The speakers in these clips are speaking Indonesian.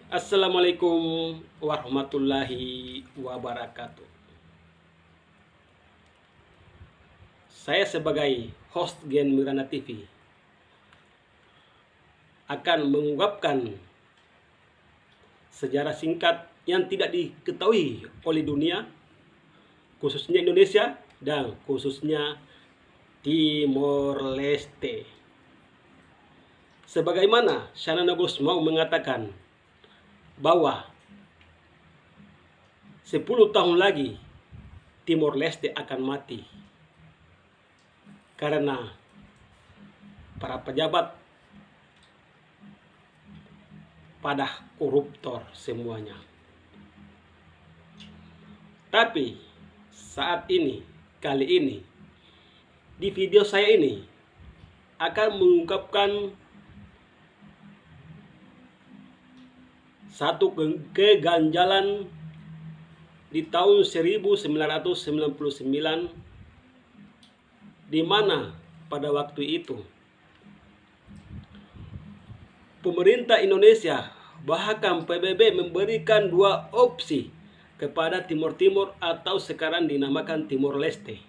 Assalamualaikum warahmatullahi wabarakatuh. Saya sebagai host Gen Mirana TV akan mengungkapkan sejarah singkat yang tidak diketahui oleh dunia, khususnya Indonesia dan khususnya Timor Leste. Sebagaimana Shanana Gusmao mengatakan bahwa 10 tahun lagi Timor Leste akan mati karena para pejabat pada koruptor semuanya. Tapi saat ini, kali ini, di video saya ini akan mengungkapkan satu keganjalan di tahun 1999, di mana pada waktu itu pemerintah Indonesia bahkan PBB memberikan dua opsi kepada Timor Timur atau sekarang dinamakan Timor Leste.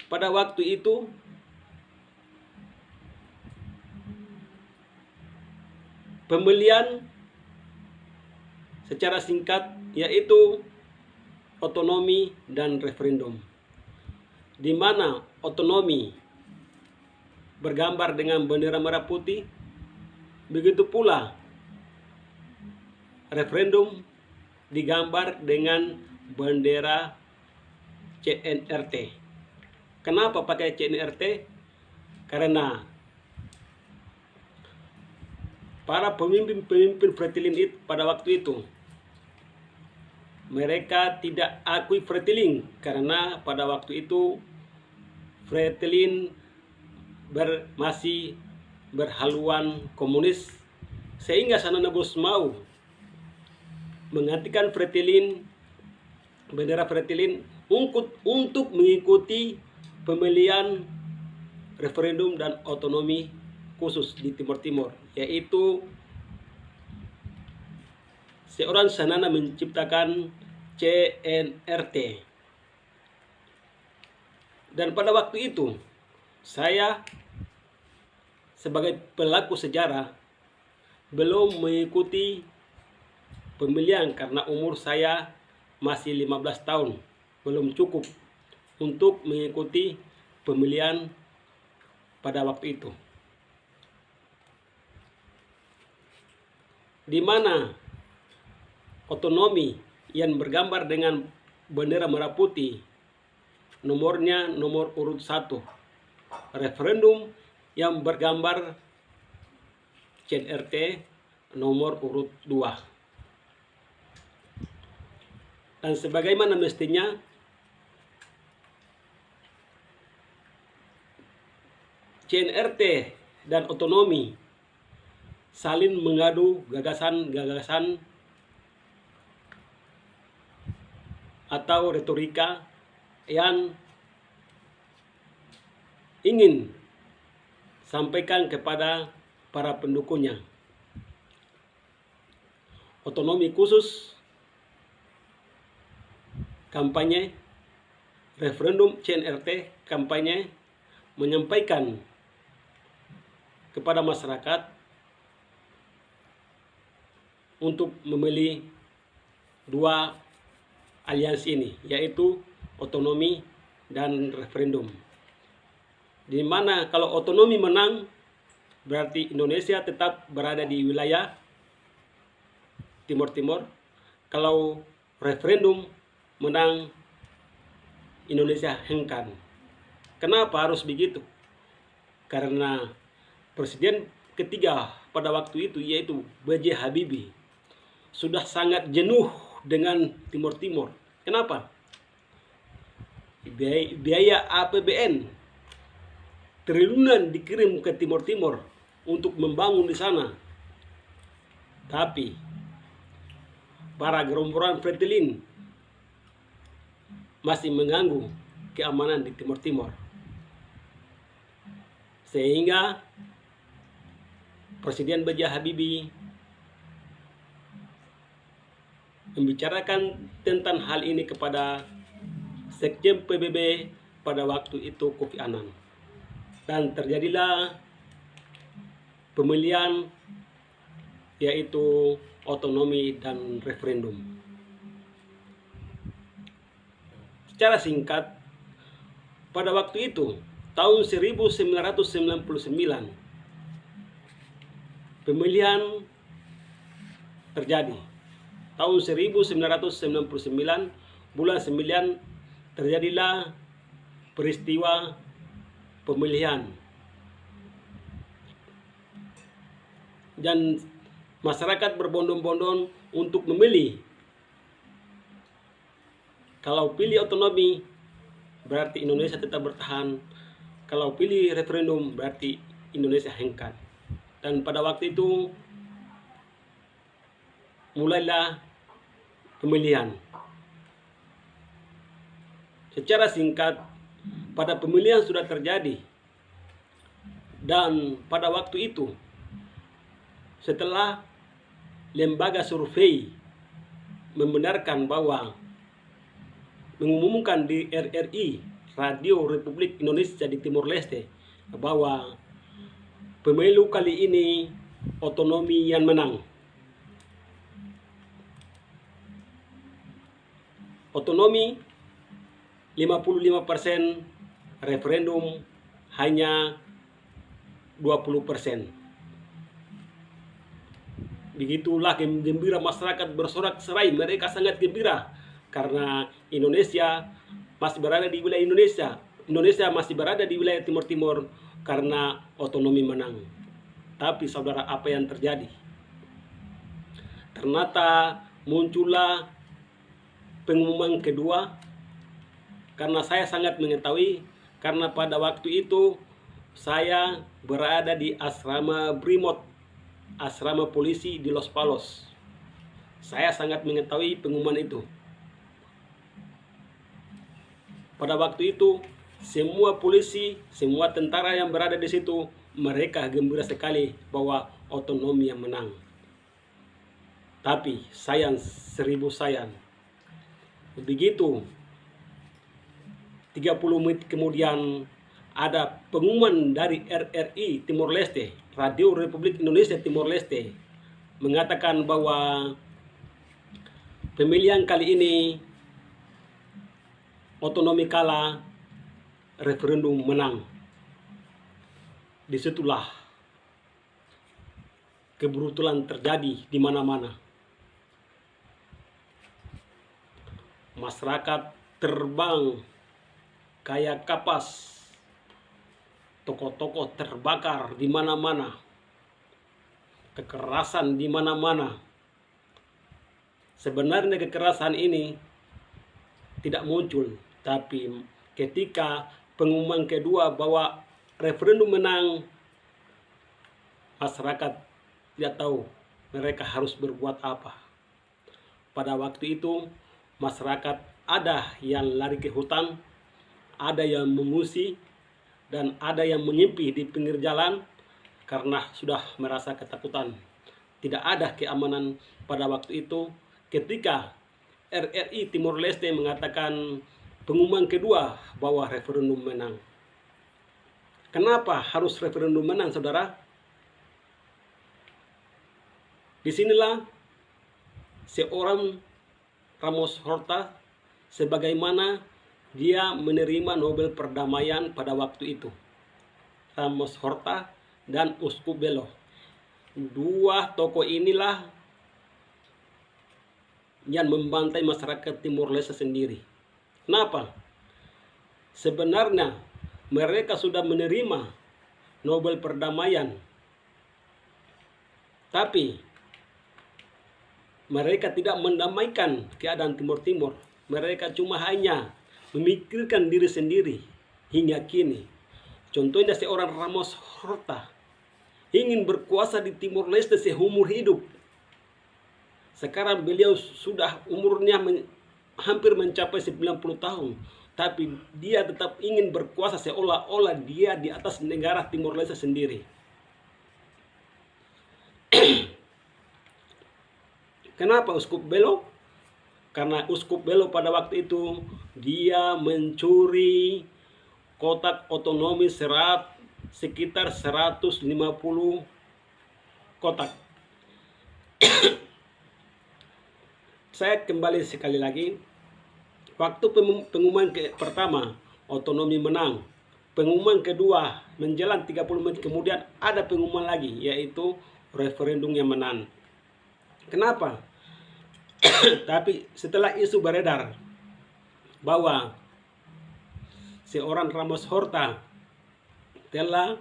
Pada waktu itu pemilihan secara singkat yaitu otonomi dan referendum, di mana otonomi bergambar dengan bendera merah putih, begitu pula referendum digambar dengan bendera CNRT. Kenapa pakai CNRT? Karena para pemimpin Fretilin pada waktu itu mereka tidak akui Fretilin karena pada waktu itu Fretilin masih berhaluan komunis, sehingga Shanana Gusmao menghentikan Fretilin, bendera Fretilin untuk mengikuti pemilihan referendum dan otonomi khusus di Timor Timur, yaitu seorang Shanana menciptakan CNRT. Dan pada waktu itu saya sebagai pelaku sejarah belum mengikuti pemilihan karena umur saya masih 15 tahun, belum cukup untuk mengikuti pemilihan pada waktu itu. Di mana otonomi yang bergambar dengan bendera merah putih nomornya nomor urut 1, referendum yang bergambar CNRT nomor urut 2. Dan sebagaimana mestinya CNRT dan otonomi saling mengadu gagasan-gagasan atau retorika yang ingin sampaikan kepada para pendukungnya. Otonomi khusus, kampanye, referendum CNRT, kampanye, menyampaikan kepada masyarakat untuk memilih dua aliansi ini, yaitu otonomi dan referendum. Di mana kalau otonomi menang, berarti Indonesia tetap berada di wilayah Timor Timur. Kalau referendum menang, Indonesia hengkang. Kenapa harus begitu? Karena presiden ketiga pada waktu itu, yaitu B.J. Habibie, sudah sangat jenuh dengan Timor Timur. Kenapa? Biaya APBN triliunan dikirim ke Timor Timur untuk membangun di sana. Tapi para gerombolan Fretilin masih mengganggu keamanan di Timor Timur. Sehingga Presiden B.J. Habibie membicarakan tentang hal ini kepada Sekjen PBB pada waktu itu Kofi Annan, dan terjadilah pemilihan yaitu otonomi dan referendum. Secara singkat, pada waktu itu tahun 1999 pemilihan terjadi. Tahun 1999 bulan 9 terjadilah peristiwa pemilihan, dan masyarakat berbondong-bondong untuk memilih. Kalau pilih otonomi berarti Indonesia tetap bertahan, kalau pilih referendum berarti Indonesia hengkang. Dan pada waktu itu mulailah pemilihan. Secara singkat, pada pemilihan sudah terjadi, dan pada waktu itu setelah lembaga survei membenarkan bahwa mengumumkan di RRI, Radio Republik Indonesia di Timor Leste, bahwa pemilu kali ini otonomi yang menang. Otonomi 55%, referendum hanya 20%. Begitulah gembira masyarakat bersorak-sorai, mereka sangat gembira karena Indonesia masih berada di wilayah Indonesia. Indonesia masih berada di wilayah Timur Timur karena otonomi menang. Tapi saudara, apa yang terjadi? Ternyata muncullah pengumuman kedua, karena saya sangat mengetahui, karena pada waktu itu saya berada di asrama Brimob, asrama polisi di Los Palos. Saya sangat mengetahui pengumuman itu. Pada waktu itu semua polisi, semua tentara yang berada di situ, mereka gembira sekali bahwa otonomi yang menang. Tapi sayang, seribu sayang, begitu 30 menit kemudian ada pengumuman dari RRI Timor Leste, Radio Republik Indonesia Timor Leste, mengatakan bahwa pemilihan kali ini otonomi kalah, referendum menang. Disitulah keberutulan terjadi di mana-mana. Masyarakat terbang kayak kapas, toko-toko terbakar di mana-mana, kekerasan di mana-mana. Sebenarnya kekerasan ini tidak muncul, tapi ketika pengumuman kedua bahwa referendum menang, masyarakat tidak tahu mereka harus berbuat apa. Pada waktu itu masyarakat ada yang lari ke hutan, ada yang mengungsi, dan ada yang menyempih di pinggir jalan karena sudah merasa ketakutan. Tidak ada keamanan pada waktu itu ketika RRI Timor Leste mengatakan pengumuman kedua bahwa referendum menang. Kenapa harus referendum menang, saudara? Disinilah seorang Ramos Horta, sebagaimana dia menerima Nobel Perdamaian pada waktu itu. Ramos Horta dan Uskup Belo. Dua tokoh inilah yang membantai masyarakat Timor Leste sendiri. Kenapa? Sebenarnya mereka sudah menerima Nobel Perdamaian, tapi mereka tidak mendamaikan keadaan Timur Timur. Mereka cuma hanya memikirkan diri sendiri hingga kini. Contohnya seorang Ramos Horta ingin berkuasa di Timur Leste seumur hidup. Sekarang beliau sudah umurnya hampir mencapai 90 tahun. Tapi dia tetap ingin berkuasa seolah-olah dia di atas negara Timor Leste sendiri. Kenapa Uskup Belo? Karena Uskup Belo pada waktu itu dia mencuri kotak otonomi sekitar 150 kotak. Saya kembali sekali lagi, waktu pengumuman pertama otonomi menang, pengumuman kedua menjelang 30 menit kemudian ada pengumuman lagi, yaitu referendum yang menang. Kenapa? Tapi setelah isu beredar bahwa seorang Ramos Horta telah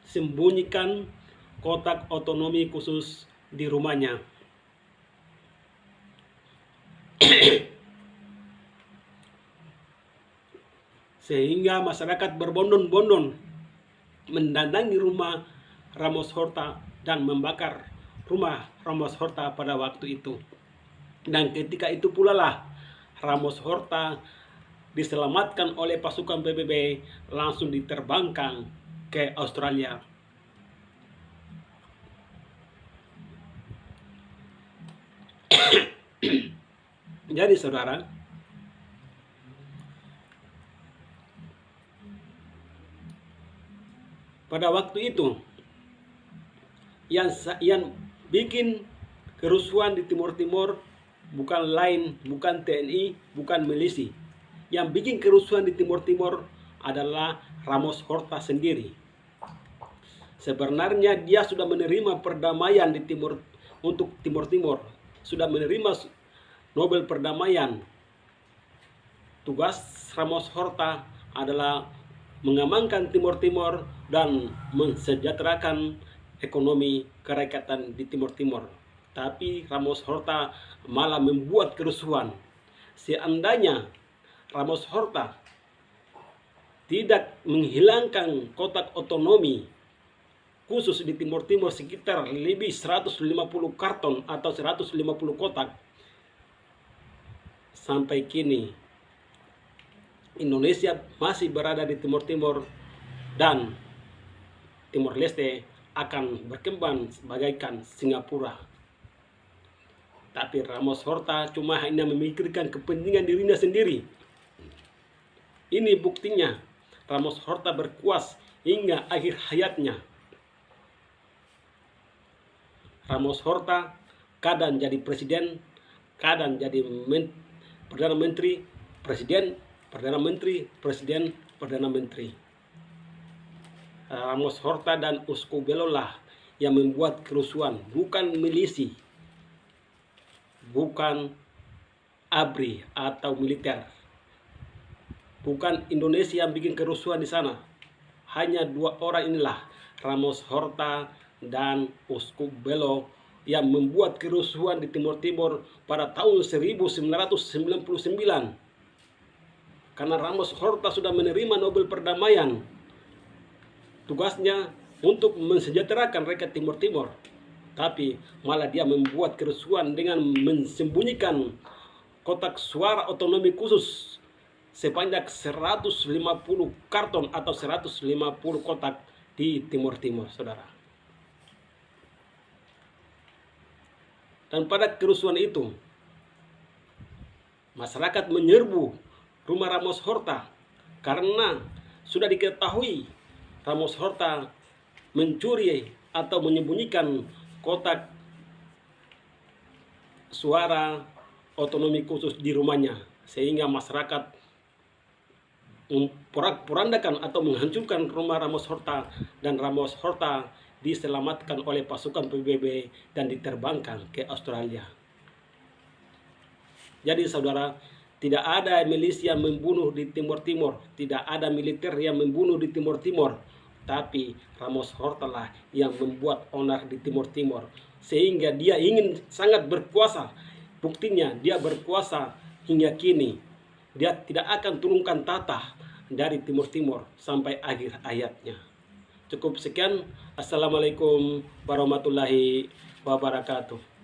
sembunyikan kotak otonomi khusus di rumahnya, sehingga masyarakat berbondong-bondong mendatangi rumah Ramos Horta dan membakar rumah Ramos Horta pada waktu itu. Dan ketika itu pula lah Ramos Horta diselamatkan oleh pasukan PBB, langsung diterbangkan ke Australia. Jadi saudara, pada waktu itu yang bikin kerusuhan di Timur Timur bukan lain, bukan TNI, bukan milisi. Yang bikin kerusuhan di Timur Timur adalah Ramos Horta sendiri. Sebenarnya dia sudah menerima perdamaian di Timur untuk Timur Timur, sudah menerima Nobel perdamaian. Tugas Ramos Horta adalah mengamankan Timur Timur dan mensejahterakan ekonomi kerakyatan di Timur Timur. Tapi Ramos Horta malah membuat kerusuhan. Seandainya Ramos Horta tidak menghilangkan kotak otonomi khusus di Timur Timur sekitar lebih 150 karton atau 150 kotak, sampai kini Indonesia masih berada di Timur Timur dan Timor Leste akan berkembang bagaikan Singapura. Tapi Ramos Horta cuma hanya memikirkan kepentingan dirinya sendiri. Ini buktinya Ramos Horta berkuasa hingga akhir hayatnya. Ramos Horta kadang jadi presiden, kadang jadi Perdana Menteri, presiden, Perdana Menteri, presiden, Perdana Menteri. Ramos Horta dan Uskup Belo lah yang membuat kerusuhan, bukan milisi, bukan ABRI atau militer, bukan Indonesia yang bikin kerusuhan di sana. Hanya dua orang inilah, Ramos Horta dan Uskup Belo, yang membuat kerusuhan di Timur Timur pada tahun 1999. Karena Ramos Horta sudah menerima Nobel perdamaian, tugasnya untuk mensejahterakan rakyat Timur Timur, tapi malah dia membuat kerusuhan dengan mensembunyikan kotak suara otonomi khusus sebanyak 150 karton atau 150 kotak di Timur Timur, saudara. Dan pada kerusuhan itu, masyarakat menyerbu rumah Ramos Horta karena sudah diketahui Ramos Horta mencuri atau menyembunyikan kotak suara otonomi khusus di rumahnya, sehingga masyarakat memporak-porandakan atau menghancurkan rumah Ramos Horta, dan Ramos Horta diselamatkan oleh pasukan PBB dan diterbangkan ke Australia. Jadi saudara, tidak ada milisi yang membunuh di Timur Timur, tidak ada militer yang membunuh di Timur Timur, tapi Ramos Horta lah yang membuat onar di Timur Timur, sehingga dia ingin sangat berkuasa. Buktinya dia berkuasa hingga kini. Dia tidak akan turunkan tahta dari Timur Timur sampai akhir hayatnya. Cukup sekian. Assalamualaikum warahmatullahi wabarakatuh.